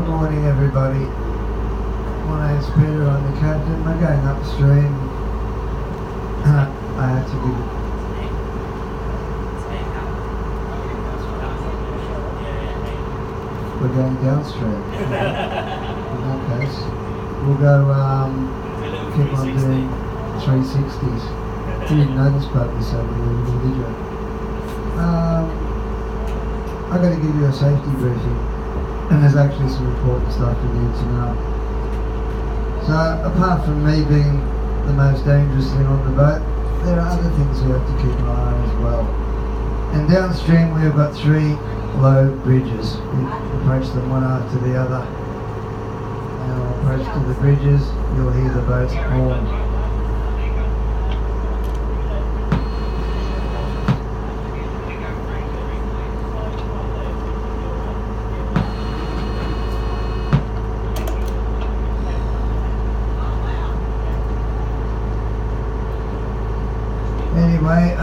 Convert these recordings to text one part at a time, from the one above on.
Good morning, everybody. My name's Peter, I'm the captain. We're going upstream. I have to give it. We're going downstream. In that case, we'll go, keep on doing 360s. You didn't notice about this over the video. I've got to give you a safety briefing, and there's actually some important stuff you need to know. So, apart from me being the most dangerous thing on the boat, there are other things we have to keep an eye on as well. And downstream we've got 3 low bridges. We approach them one after the other. And on approach to the bridges, you'll hear the boat's horn. Anyway,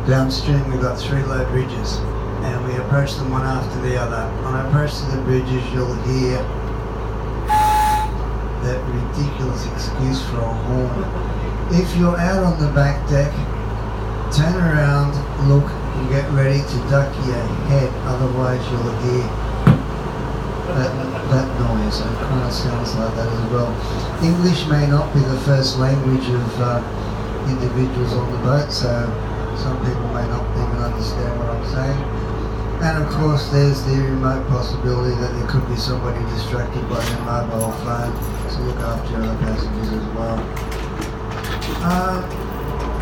downstream we've got 3 low bridges and we approach them one after the other. On approach to the bridges you'll hear that ridiculous excuse for a horn. If you're out on the back deck, turn around, look and get ready to duck your head, otherwise you'll hear that noise. It kind of sounds like that as well. English may not be the first language of individuals on the boat, so some people may not even understand what I'm saying. And of course there's the remote possibility that there could be somebody distracted by their mobile phone, so look after your other passengers as well.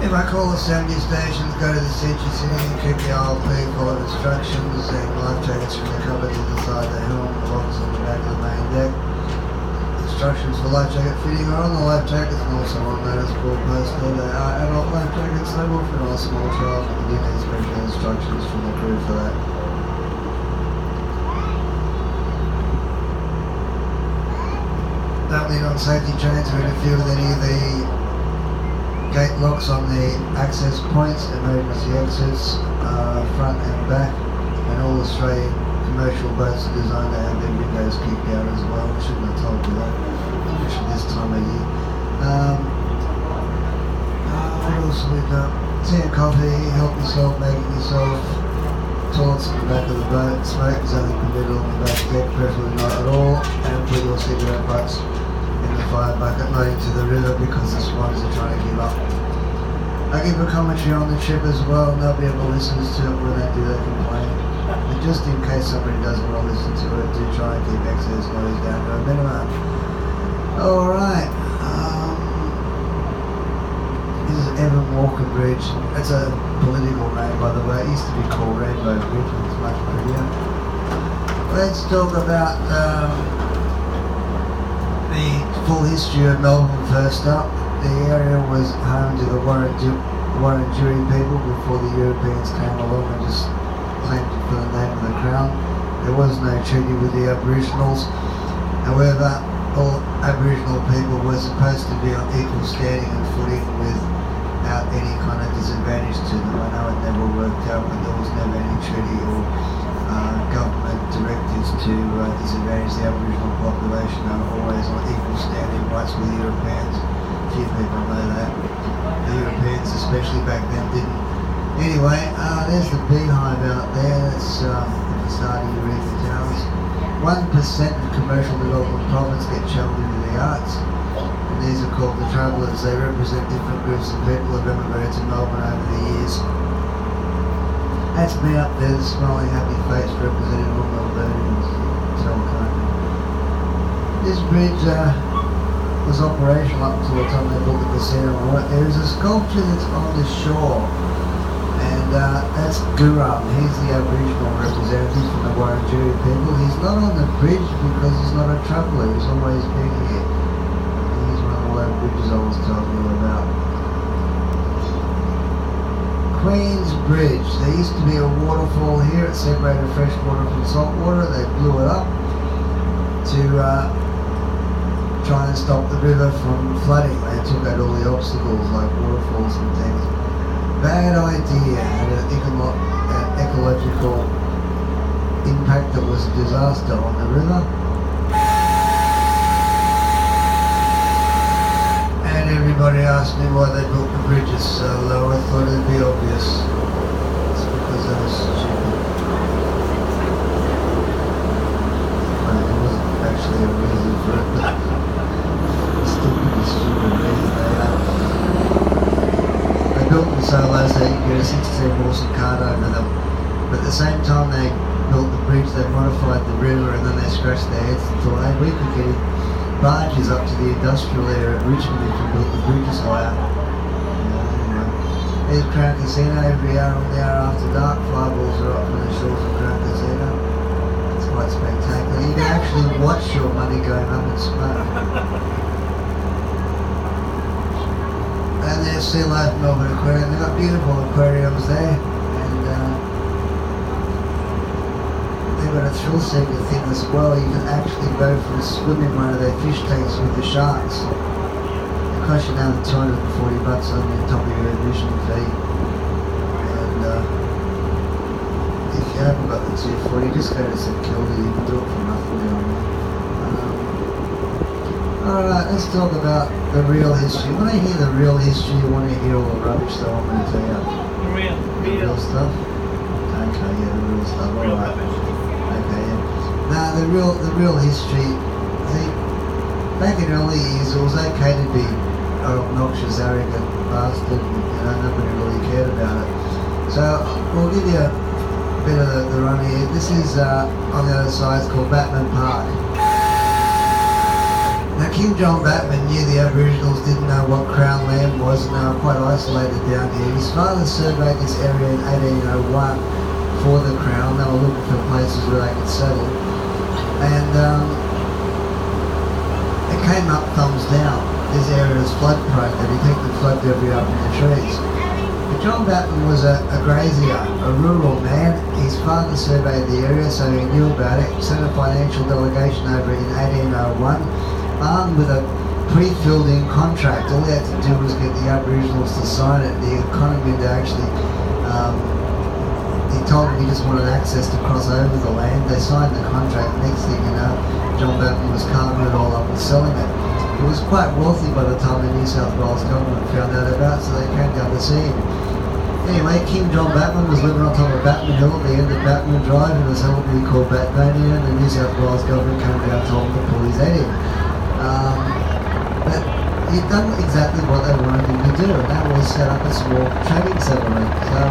If I call the 70 stations, go to the seat you're sitting in, keep the ILP, follow instructions, and life jackets from the cupboard to the side of the helm, the locks on the back of the main deck. Instructions for life jacket fitting are on the life jackets and also on notice board poster. They are adult life jackets, they will fit on a small child, but you do need special instructions from the crew for that. Don't lean on safety chains or interfere with any of the gate locks on the access points, emergency exits, front and back, and all Australian commercial boats are designed to have their windows kicked out as well. I shouldn't have told you that, especially this time of year. What else have we got? Tea and coffee, help yourself, making yourself. Toilets in the back of the boat, smoke is only permitted on the back deck, preferably not at all, and put your cigarette butts in the fire bucket, not into the river because the swans are trying to give up. I give a commentary on the trip as well, nobody ever listens to it when they do their complaining. But just in case somebody doesn't want to listen to it, do try and keep excess noise down to a minimum. Alright, this is Evan Walker Bridge. It's a political name, by the way. It used to be called Rainbow Bridge, but it's much prettier. Let's talk about the full history of Melbourne first up. The area was home to the Wurundjeri people before the Europeans came along and just claimed it for the name of the crown. There was no treaty with the Aboriginals. However, all Aboriginal people were supposed to be on equal standing and footing without any kind of disadvantage to them. I know it never worked out, but there was never any treaty or government directives to disadvantage the Aboriginal population. They were always on equal standing rights with the Europeans. Few people know that. The Europeans, especially back then, didn't. Anyway, there's the beehive out there. That's the facade of Eureka Towers. 1% of commercial development profits get channeled into the arts. And these are called the Travellers. They represent different groups of people who have immigrated to Melbourne over the years. That's me up there, the smiling, happy face representative of Melbournians. This bridge was operational up until the time they built the casino. There is a sculpture that's on the shore, and that's Guram. He's the Aboriginal representative from the Wurundjeri people. He's not on the bridge because he's not a traveller. He's always been here. He's one of the low bridges I was telling you about. Queen's Bridge. There used to be a waterfall here. It separated fresh water from salt water. They blew it up to try and stop the river from flooding. They took out all the obstacles like waterfalls and things. Bad idea. Had an ecological impact that was a disaster on the river. And everybody asked me why they built the bridges so low. I thought it'd be obvious. It's because they were stupid. Well, it wasn't actually a reason for it, but it's still pretty stupid reason they built them so low so you could get a 16 horse cart over them. But at the same time they built the bridge, they modified the river, and then they scratched their heads and thought, hey, we could get barges up to the industrial area at Richmond if we built the bridges higher. Anyway. There's Crown Casino every hour on the hour after dark. Fireballs are up on the shores of Crown Casino. It's quite spectacular. You can actually watch your money going up in smoke. And there's Sea Life Melbourne Aquarium. They've got beautiful aquariums there. They've got a thrill seeker thing as well. You can actually go for a swim in one of their fish tanks with the sharks. It costs you now $240 on the top of your admission fee. And if you haven't got the 240, just go to St Kilda. You can do it for nothing on there. Alright, let's talk about the real history. When I hear the real history, you want to hear all the rubbish that I'm going to tell you. The real stuff? Okay, yeah, the real stuff. Alright. Okay, yeah. Now the real history, see, back in early years it was okay to be an obnoxious, arrogant bastard, and nobody really cared about it. So we'll give you a bit of the run here. This is on the other side, it's called Batman Park. Now King John Batman knew the Aboriginals didn't know what Crown land was, and they were quite isolated down here. His father surveyed this area in 1801 for the Crown. They were looking for places where they could settle, and it came up thumbs down. This area is flood prone. They detected flood debris up in the trees. But John Batman was a grazier, a rural man. His father surveyed the area, so he knew about it. He sent a financial delegation over in 1801, armed with a pre-filled in contract. All he had to do was get the Aboriginals to sign it. The economy to actually he told them he just wanted access to cross over the land. They signed the contract. Next thing you know, John Batman was carving it all up and selling it. He was quite wealthy by the time the New South Wales government found out about it, so they came down to see him. Anyway, King John Batman was living on top of Batman Hill at the end of Batman Drive in a celebrity called Batmania, and the New South Wales government came down and told him to pull his head in. But he'd done exactly what they wanted him to do, and that was set up a small trading settlement. So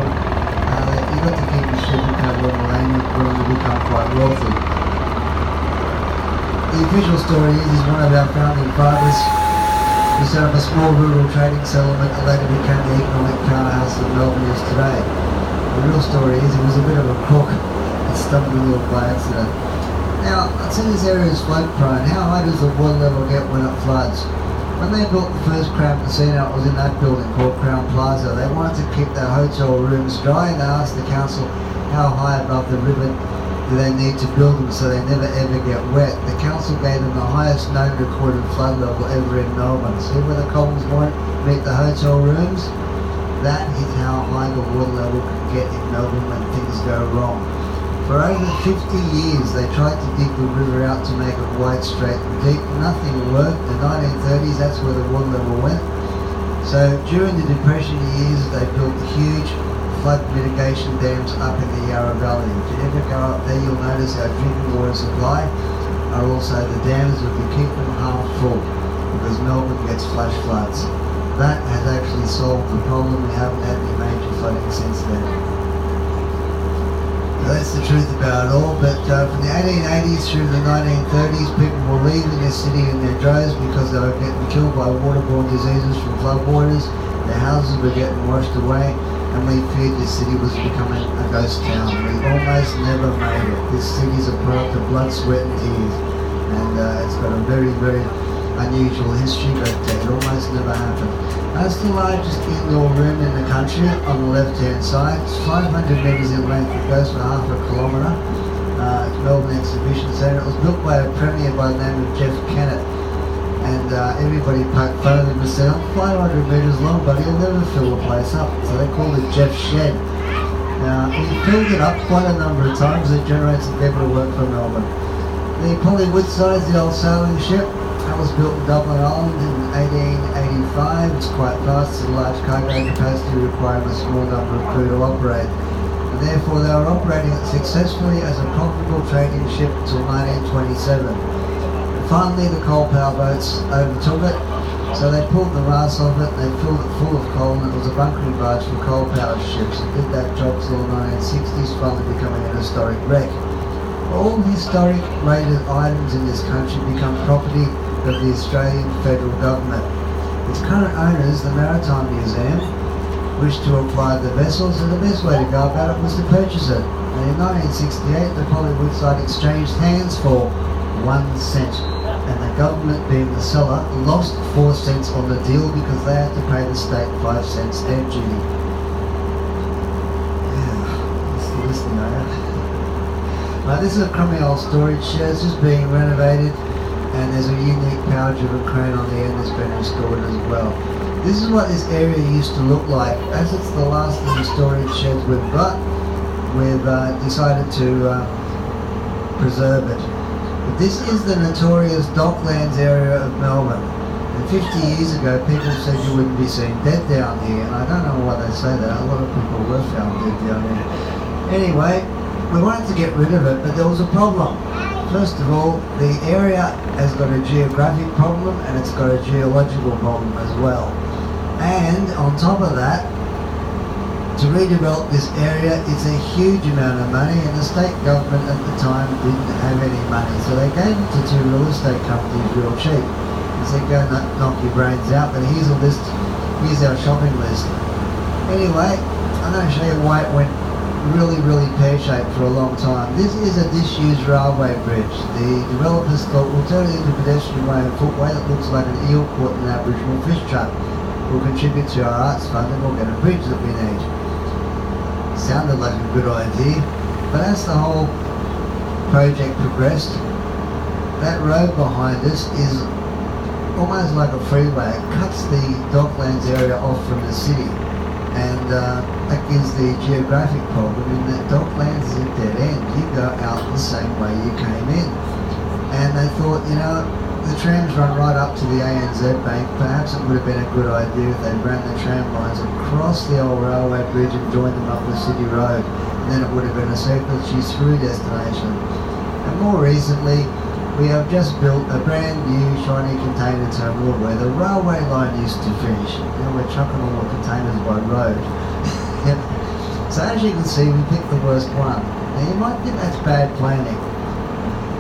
you've got to keep your ship and cover on the land and grow to become quite wealthy. The official story is one of our founding fathers who set up a small rural trading settlement that later became the economic powerhouse that Melbourne is today. The real story is he was a bit of a crook and stumbled a little by accident. Now, I'd say this area is flood prone. How high does the water level get when it floods? When they built the first Crown Casino, it was in that building called Crown Plaza. They wanted to keep their hotel rooms dry, and they asked the council how high above the river do they need to build them so they never ever get wet. The council gave them the highest known recorded flood level ever in Melbourne. See where the columns won't meet the hotel rooms? That is how high the water level can get in Melbourne when things go wrong. For over 50 years they tried to dig the river out to make it wide, straight and deep. Nothing worked. In the 1930s, that's where the water level went. So during the Depression years they built huge flood mitigation dams up in the Yarra Valley. If you ever go up there, you'll notice our drinking water supply are also the dams that we keep them half full because Melbourne gets flash floods. That has actually solved the problem. We haven't had any major flooding since then. So that's the truth about it all, but from the 1880s through the 1930s, people were leaving this city in their droves because they were getting killed by waterborne diseases from floodwaters. Their houses were getting washed away, and we feared this city was becoming a ghost town. We almost never made it. This city is a product of blood, sweat and tears, and it's got a very, very unusual history, but it almost never happened. That's the largest indoor room in the country on the left-hand side. It's 500 metres in length. It goes for half a kilometre. It's Melbourne Exhibition Centre. It was built by a premier by the name of Jeff Kennett. And everybody poked fun at him and said, "I'm 500 metres long, buddy, you'll never fill the place up." So they called it Jeff's Shed. Now, he filled it up quite a number of times. It generates a fair bit of work for Melbourne. The Polly Woodside, the old sailing ship, that was built in Dublin, Ireland in 1885. It's quite fast. It's a large cargo capacity requiring a small number of crew to operate. And therefore they were operating it successfully as a profitable trading ship until 1927. Finally, the coal power boats overtook it, so they pulled the mast off it, they filled it full of coal, and it was a bunkering barge for coal powered ships. It did that job till the 1960s, finally becoming an historic wreck. All historic rated items in this country become property of the Australian federal government. Its current owners, the Maritime Museum, wished to acquire the vessels, and the best way to go about it was to purchase it. And in 1968, the Polly Woodside exchanged hands for 1 cent. And the government, being the seller, lost 4 cents on the deal because they had to pay the state 5 cents stamp duty. Yeah, you're still listening, are you? Now, this is a crummy old storage shed. It's just being renovated, and there's a unique power-driven crane on the end that's been restored as well. This is what this area used to look like. As it's the last of the storage sheds we've got, we've decided to preserve it. This is the notorious Docklands area of Melbourne. And 50 years ago, people said you wouldn't be seen dead down here, and I don't know why they say that. A lot of people were found dead down here. Anyway, we wanted to get rid of it, but there was a problem. First of all, the area has got a geographic problem, and it's got a geological problem as well. And on top of that, to redevelop this area, it's a huge amount of money, and the state government at the time didn't have any money. So they gave it to 2 real estate companies real cheap. They said, "Go knock your brains out, but here's a list, here's our shopping list." Anyway, I'm going to show you why it went really pear-shaped for a long time. This is a disused railway bridge. The developers thought, we'll turn it into a pedestrian way and footway that looks like an eel caught in an Aboriginal fish trap. We'll contribute to our arts fund and we'll get a bridge that we need. Sounded like a good idea, but as the whole project progressed, that road behind us is almost like a freeway. It cuts the Docklands area off from the city, and that gives the geographic problem in that Docklands is a dead end. You go out the same way you came in. And they thought, you know, the trams run right up to the ANZ Bank. Perhaps it would have been a good idea if they ran the tram lines across the old railway bridge and joined them up with City Road. And then it would have been a circular through destination. And more recently, we have just built a brand new shiny container terminal where the railway line used to finish. Now we're trucking all the containers by road. So as you can see, we picked the worst one. Now you might think that's bad planning.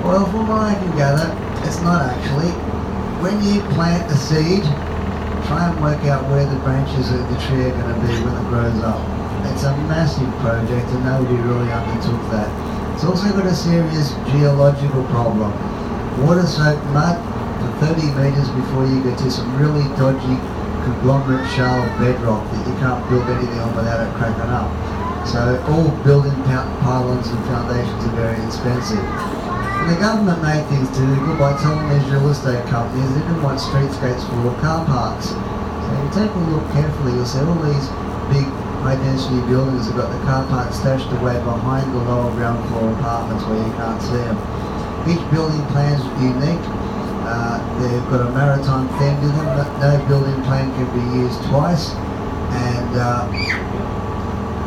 Well, from what I can gather, it's not actually. When you plant a seed, try and work out where the branches of the tree are going to be when it grows up. It's a massive project and nobody really undertook that. It's also got a serious geological problem. Water-soaked mud for 30 metres before you get to some really dodgy conglomerate shale bedrock that you can't build anything on without it cracking up. So all building pylons and foundations are very expensive. And the government made things difficult by telling these real estate companies they didn't want streetscapes full of car parks. So if you take a look carefully, you'll see all these big high-density buildings have got the car parks stashed away behind the lower ground floor apartments where you can't see them. Each building plan is unique. They've got a maritime theme to them. No building plan can be used twice, and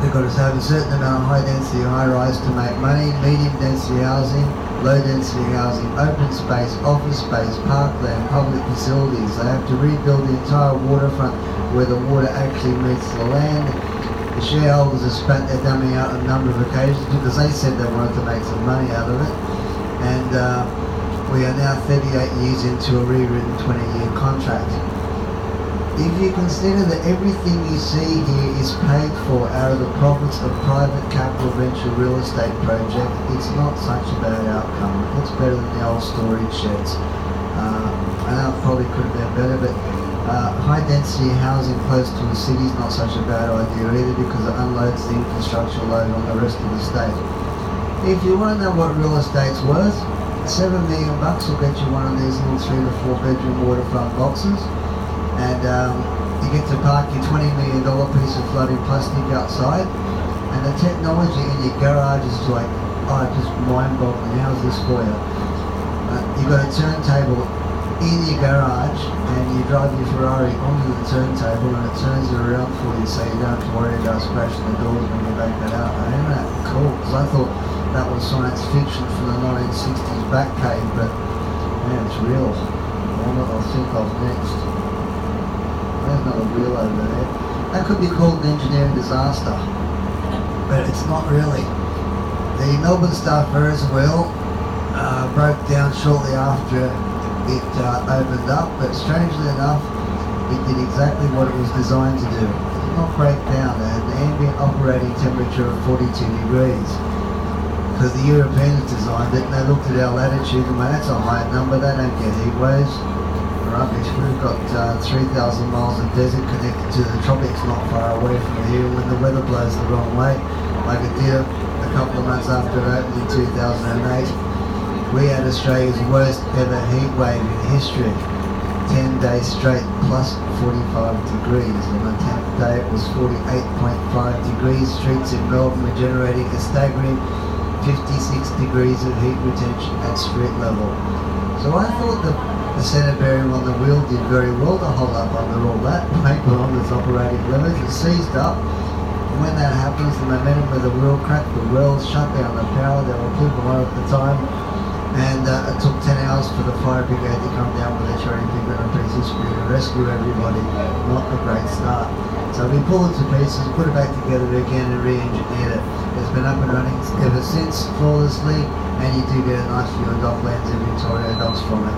they've got to have a certain amount of high-density high-rise to make money, medium-density housing, low-density housing, open space, office space, parkland, public facilities. They have to rebuild the entire waterfront where the water actually meets the land. The shareholders have spent their dummy out on a number of occasions because they said they wanted to make some money out of it. And we are now 38 years into a rewritten 20-year contract. If you consider that everything you see here is paid for out of the profits of private capital venture real estate project, it's not such a bad outcome. It looks better than the old storage sheds. I know it probably could have been better, but high high-density housing close to a city is not such a bad idea either, because it unloads the infrastructure load on the rest of the state. If you want to know what real estate's worth, $7 million will get you one of these little 3 to 4 bedroom waterfront boxes, and you get to park your $20 million piece of floating plastic outside, and the technology in your garage is like, oh, just mind-boggling. How's this for you? You've got a turntable in your garage, and you drive your Ferrari onto the turntable, and it turns it around for you, so you don't have to worry about scratching the doors when you back that out. Isn't that cool? Because I thought that was science fiction from the 1960s back cave, but man, it's real. I'll think of next. There's another wheel over there. That could be called an engineering disaster, but it's not really. The Melbourne Star Ferris wheel broke down shortly after it opened up, but strangely enough, it did exactly what it was designed to do. It did not break down. It had an ambient operating temperature of 42 degrees. Because the Europeans designed it, and they looked at our latitude and went, that's a high number, they don't get heat waves. Rubbish. We've got 3,000 miles of desert connected to the tropics not far away from here. When the weather blows the wrong way, like it did a couple of months after it opened in 2008, we had Australia's worst ever heat wave in history. 10 days straight, plus 45 degrees. On the 10th day it was 48.5 degrees. Streets in Melbourne were generating a staggering 56 degrees of heat retention at street level. So I thought the centre bearing on the wheel did very well to hold up under all that. Paper on its operating limits, it seized up. And when that happens, the momentum of the wheel cracked the wheels, shut down the power. There were people on at the time, and it took 10 hours for the fire brigade to come down with a cherry picker and a piece of screw to rescue everybody. Not a great start. So we pulled it to pieces, put it back together again, and re-engineered it. It's been up and running ever since flawlessly, and you do get a nice view of Docklands and Victoria Docks from it.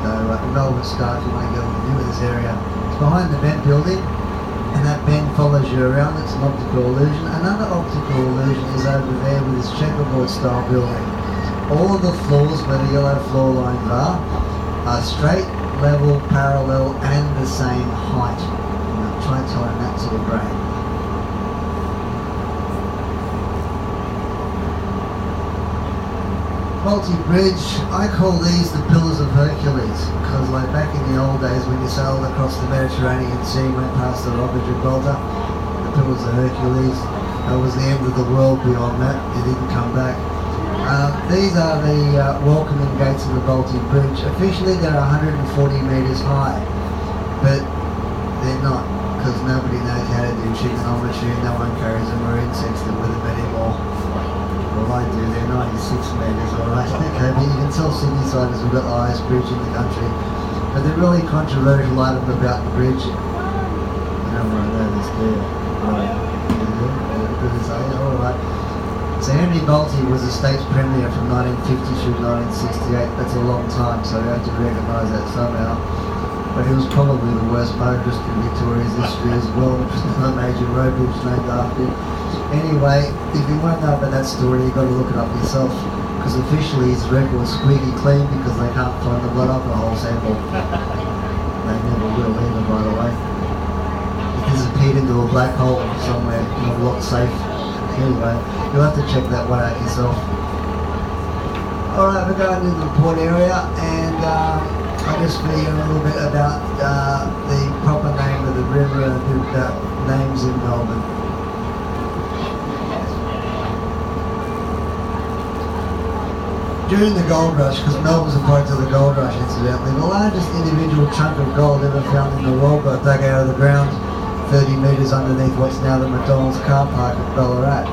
So Melbourne Star, if you want to get a view of this area, it's behind the Bent building, and that bend follows you around. It's an optical illusion. Another optical illusion is over there with this checkerboard style building. All of the floors where the yellow floor lines are straight, level, parallel, and the same height. Try tying that to the brain. Multi-bridge, I call these the Pillars of Hercules, because like back in the old days when you sailed across the Mediterranean Sea, went past the Rock of Gibraltar, the Pillars of Hercules, that was the end of the world beyond that. It didn't come back. These are the welcoming gates of the Baltic Bridge. Officially they're 140 metres high, but they're not, because nobody knows how to do trigonometry, and no one carries a marine sextant with them anymore. Well, I do. They're 96 metres, alright. Okay, but you can tell Sydney-siders we've got the highest bridge in the country. But the really controversial item about the bridge, you don't want to know this, do you? Right. Good to say, alright. So Henry Bolte was the state's premier from 1950 through 1968. That's a long time, so we have to recognise that somehow. But he was probably the worst motorist in Victoria's history as well, which is another major road bridge named after him. Anyway, if you want to know about that story, you've got to look it up yourself, because officially his record's squeaky clean because they can't find the blood alcohol sample. They never will either, by the way. It disappeared into a black hole somewhere in a locked safe. Anyway, you'll have to check that one out yourself. Alright, we're going to the port area, and I'll just be a little bit about the proper name of the river and the names in Melbourne. During the gold rush, because Melbourne's a product of the gold rush incidentally, the largest individual chunk of gold ever found in the world got dug out of the ground 30 metres underneath what's now the McDonald's car park at Ballarat.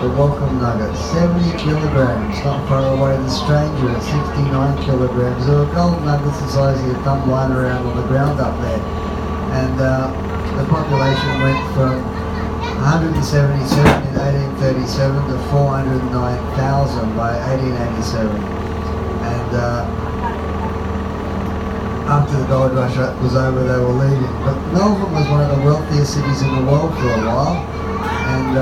The welcome nugget, 70 kilograms, not far away the stranger at 69 kilograms. There were gold nuggets the size of your thumb lying around on the ground up there. And the population went from 177 in 1837 to 409,000 by 1887. And after the gold rush was over, they were leaving. But Melbourne was one of the wealthiest cities in the world for a while. And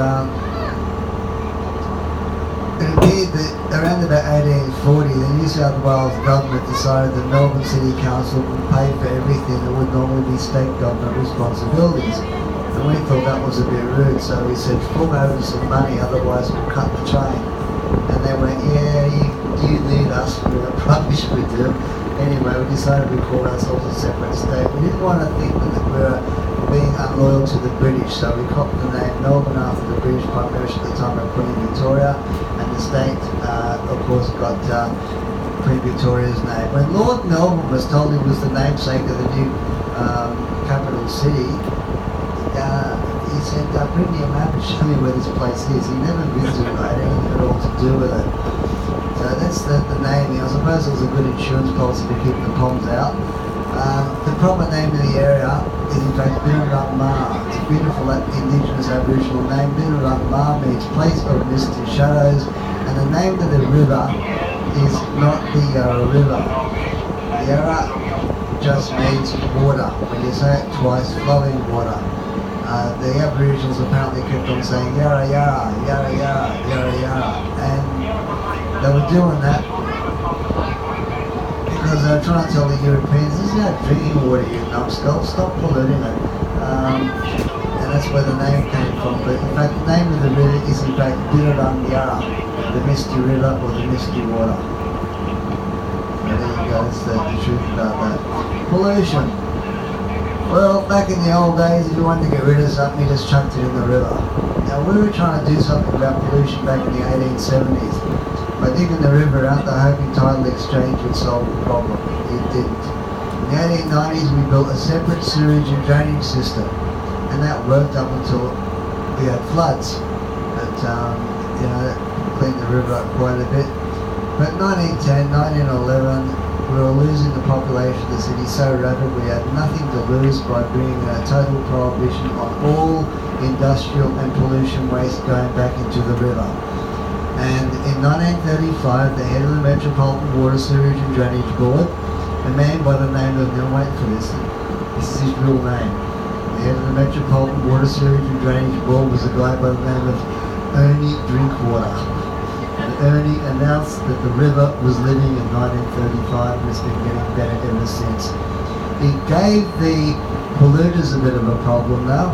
it appeared that around about 1840, the New South Wales government decided that Melbourne City Council would pay for everything that would normally be state government responsibilities. And we thought that was a bit rude, so we said, fork over some money, otherwise we'll cut the train. And they went, yeah, you need us for the rubbish we do. Anyway, we decided we called ourselves a separate state. We didn't want to think that we were being unloyal to the British, so we copped the name Melbourne after the British Prime Minister at the time of Queen Victoria, and the state, of course, got Queen Victoria's name. When Lord Melbourne was told he was the namesake of the new capital city, he said, bring me a map and show me where this place is. He never visited it, had anything at all to do with it. So that's the naming. I suppose it was a good insurance policy to keep the Poms out. The proper name of the area is in fact Birrarungmar. It's a beautiful indigenous Aboriginal name. Birrarungmar means place of mist and shadows, and the name of the river is not the Yarra River. Yarra just means water. When you say it twice, flowing water. The Aboriginals apparently kept on saying Yarra Yarra, Yarra Yarra, Yarra Yarra, and they were doing that because they were trying to tell the Europeans, this is our drinking water, you numbskulls, stop polluting it. And that's where the name came from. But in fact, the name of the river is in fact Birrarungmar, the misty river or the misty water. So there you go, that's the truth about that. Pollution. Well, back in the old days, if you wanted to get rid of something, you just chucked it in the river. Now, we were trying to do something about pollution back in the 1870s. By digging the river out, they're hoping tidal exchange would solve the problem. It didn't. In the 1890s, we built a separate sewage and drainage system, and that worked up until we had floods. But, that cleaned the river up quite a bit. But 1910, 1911, we were losing the population of the city so rapidly we had nothing to lose by bringing a total prohibition on all industrial and pollution waste going back into the river. And in 1935, the head of the Metropolitan Water, Sewage and Drainage Board, a man by the name of, now wait for this is his real name. The head of the Metropolitan Water, Sewage and Drainage Board was a guy by the name of Ernie Drinkwater. Ernie announced that the river was living in 1935 and it's been getting better ever since. It gave the polluters a bit of a problem now.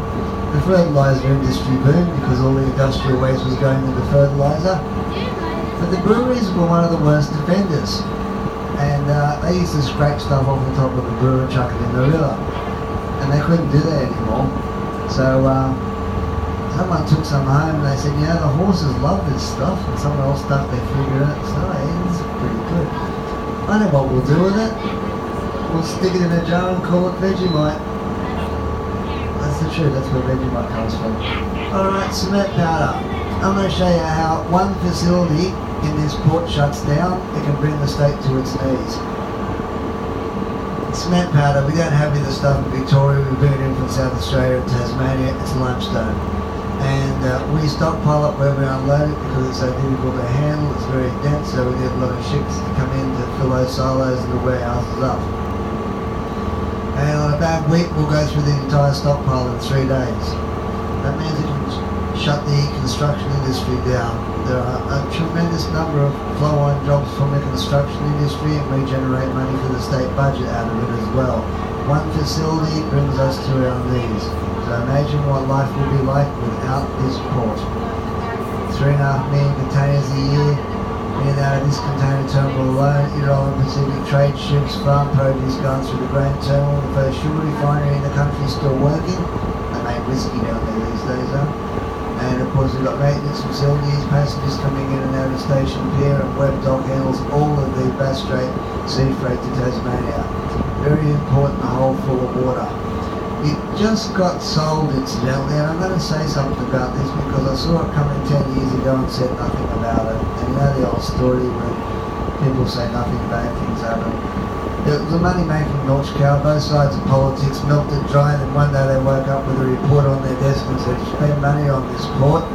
The fertiliser industry boomed because all the industrial waste was going into fertiliser. But the breweries were one of the worst offenders. And they used to scrape stuff off the top of the brewer and chuck it in the river. And they couldn't do that anymore. So someone took some home and they said, the horses love this stuff, and someone else stuck their finger in it and said, hey, this is pretty good. I know what we'll do with it. We'll stick it in a jar and call it Vegemite. That's the truth, that's where Vegemite comes from. Alright, cement powder. I'm going to show you how one facility in this port shuts down, it can bring the state to its knees. Cement powder, we don't have either stuff in Victoria, we bring it in from South Australia and Tasmania, it's limestone. And we stockpile it where we unload it because it's so difficult to handle, it's very dense, so we get a lot of ships to come in to fill those silos and the warehouses up. And on a bad week, we'll go through the entire stockpile in 3 days. That means it can shut the construction industry down. There are a tremendous number of flow-on jobs from the construction industry, and we generate money for the state budget out of it as well. One facility brings us to our knees. So imagine what life would be like without this port. 3.5 million containers a year in and out of this container terminal alone. Yarra and Pacific trade ships, farm produce going through the grain terminal. The first sugar refinery in the country is still working. They make whiskey down there these days, And of course we've got maintenance facilities, passengers coming in and out of Station Pier, and Web Dock handles all of the Bass Strait sea freight to Tasmania. Very important, a hole full of water. It just got sold incidentally, and I'm going to say something about this because I saw it coming 10 years ago and said nothing about it. And you know the old story where people say nothing bad things happen. It was a money-making launch cow, both sides of politics milked it dry, and one day they woke up with a report on their desk and said, spend money on this port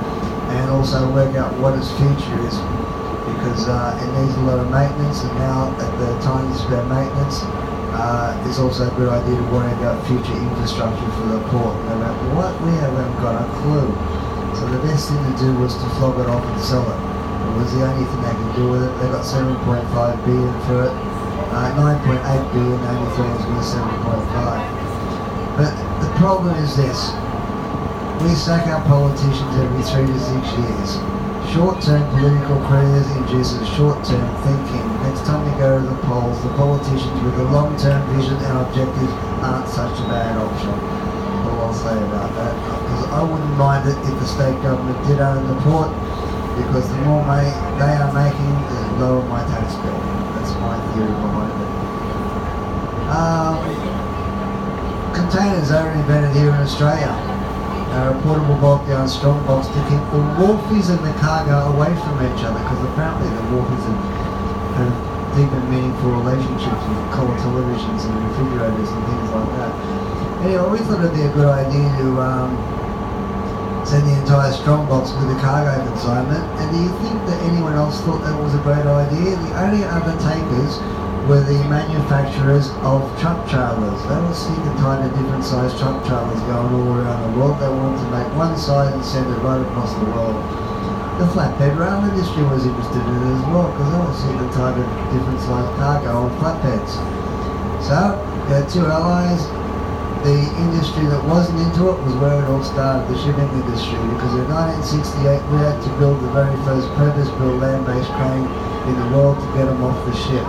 and also work out what its future is, because it needs a lot of maintenance, and now at the time to spend maintenance, it's also a good idea to worry about future infrastructure for the port. No matter what, we haven't got a clue. So the best thing to do was to flog it off and sell it. It was the only thing they could do with it. They got 7.5 billion for it. 9.8 billion, they only thought it was worth 7.5. But the problem is this. We sack our politicians every 3 to 6 years. Short-term political careers induces short-term thinking. Next time you go to the polls, the politicians with a long-term vision and objectives aren't such a bad option. All I'll say about that. Because I wouldn't mind it if the state government did own the port, because the more money they are making, the lower my tax bill. That's my theory behind it. Containers are invented here in Australia. A portable bulk down strong box to keep the wharfies and the cargo away from each other, because apparently the wharfies have deep and meaningful relationships with colour televisions and refrigerators and things like that. Anyway, we thought it'd be a good idea to send the entire strong box with a cargo consignment. And do you think that anyone else thought that was a great idea? The only other takers were the manufacturers of truck trailers. They were sick and tired of different sized truck trailers going all around the world. They wanted to make one size and send it right across the world. The flatbed rail industry was interested in it as well, because they were sick and tired of different sized cargo on flatbeds. So, we had two allies. The industry that wasn't into it was where it all started, the shipping industry, because in 1968 we had to build the very first purpose-built land-based crane in the world to get them off the ship.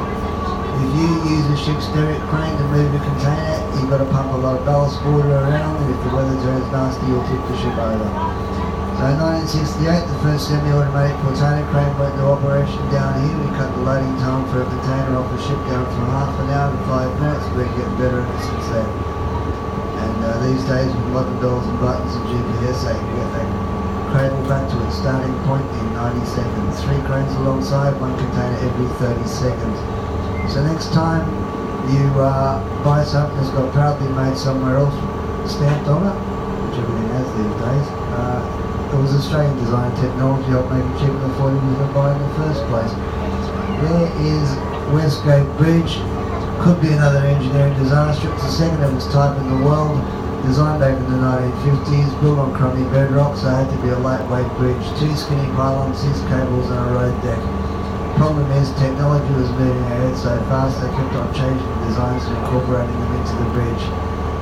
If you use a ship's derrick crane to move a container, you've got to pump a lot of ballast water around, and if the weather turns nasty, you'll tip the ship over. So in 1968, the first semi-automatic portainer crane went into operation down here. We cut the loading time for a container off the ship down from half an hour to 5 minutes. We're getting better at it since then. And these days, with modern bells and buttons and GPS, they can get that cradle back to its starting point in 90 seconds. 3 cranes alongside, 1 container every 30 seconds. So next time you buy something that's got proudly made somewhere else stamped on it, which everything has these days, it was Australian design technology helped make it cheaper than what you was going to buy in the first place. There is Westgate Bridge. Could be another engineering disaster. It's the second of its type in the world. Designed back in the 1950s, built on crummy bedrock, so it had to be a lightweight bridge. 2 skinny pylons, 6 cables and a road deck. Problem is, technology was moving ahead so fast they kept on changing the designs and incorporating them into the bridge.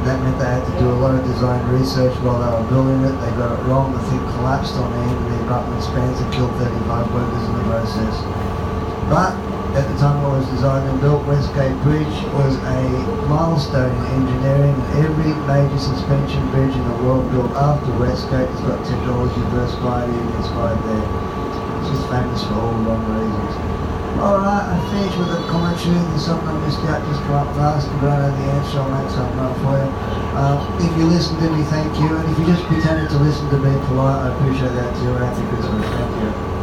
That meant they had to do a lot of design research while they were building it. They got it wrong, the thing collapsed on the end of the abutment spans and killed 35 workers in the process. But at the time it was designed and built, Westgate Bridge was a milestone in engineering, and every major suspension bridge in the world built after Westgate has got technology first inspired there. It's just famous for all the wrong reasons. Alright, I finished with a commentary. There's something I missed out, just come up last. If I don't know the answer, I'll make something up for you. If you listen to me, thank you. And if you just pretended to listen to me polite, I appreciate that too. Happy Christmas. Thank you.